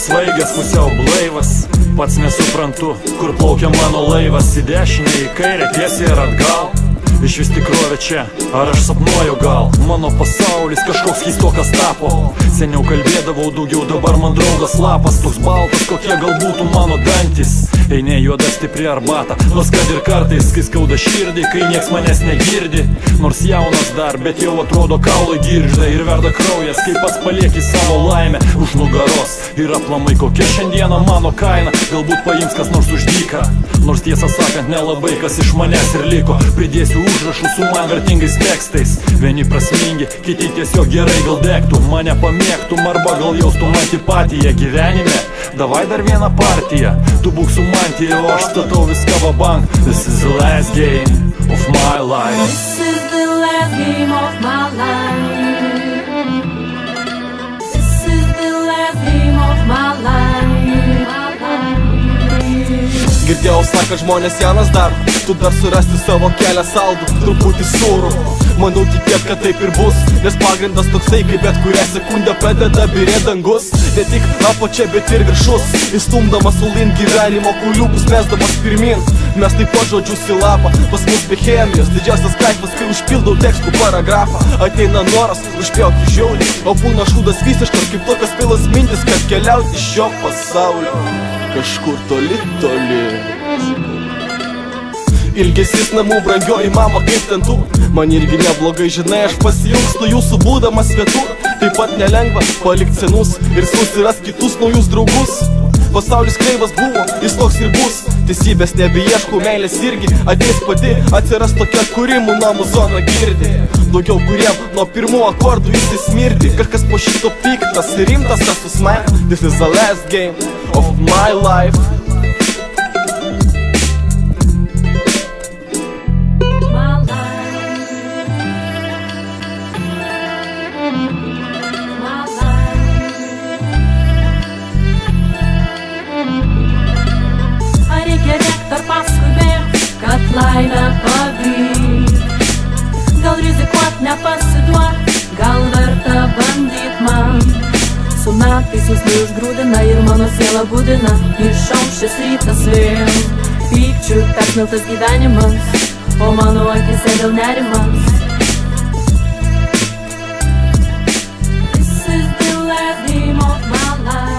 svaigas, pusiau blaivas. Pats nesuprantu, kur plaukia mano laivas. Į dešinę, į kairę, tiesiai ir atgal. Iš vis tikrovė čia, ar aš sapnuoju gal? Mano pasaulis kažkoks keistokas tapo. Seniau kalbėdavau daugiau, dabar man draugas lapas. Toks baltas, kokie gal būtų mano dantis. Eini juoda stipri arbata, nors kad ir kartais, kai skauda širdį, kai nieks manęs negirdi. Nors jaunas dar, bet jau atrodo kaulai girgžda ir verda kraujas, kai pats palieki savo laimę už nugaros. Ir aplamai kokia šiandieną mano kaina, galbūt paims kas nors už dyką. Nors tiesą sakant nelabai kas iš manęs ir liko. Pridėsiu užrašų su man vertingais tekstais. Vieni prasmingi, kiti tiesiog gerai gal degtų. Mane pamėgtum arba gal jaustum antipatiją gyvenime. Davai dar vieną partiją, tu būk su mantija, o aš statau viską va bank. This is the last game of my life. This is the last game of my life. This is the last game of my life. Girdėjau, sako žmonės jaunas dar, tu dar surasti savo kelią saldų, truputį sūrų. Manau tikėt, kad taip ir bus, nes pagrindas toksai, kaip bet kurią sekundę pradeda birėt dangus. Ne tik apačia, bet ir viršus, įstumdamas ulin gyvenimo kuliukus, mesdamas pirmin. Mes taip pat žodžius į lapą, pas mus be chemijos. Didžiausias kaifas, kai užpildau tekstų paragrafą. Ateina noras užpjauti žiauriai, o būna šūdas visiškas, kaip tokias pilas mintis, kad keliauti iš šio pasaulio kažkur toli, toli. Ilgesys namų, brangioji mama, kaip ten tu? Man irgi neblogai, žinai, aš pasijungstu jūsų būdamas svetur. Taip pat nelengva palikti senus ir susiras kitus naujus draugus. Pasaulis kreivas buvo, jis toks ir bus. Teisybės nebeieškau, meilės irgi ateis pati. Atsiras tokia, kuri mūnų zoną girdi. Daugiau kuriem nuo pirmų akordų įsismirdi. Kažkas po šito piktas ir rimtas esu man. This is the last game of my life. Ar paskui bėgt, kad laimę pavyk? Gal rizikuot, nepasiduot, gal verta bandyt man? Su metais jis neužgrūdina ir mano siela būdina. Išauš šis rytas vėl, pykčių persmelktas gyvenimas, o mano akise dėl nerimas. This is the last game of my life.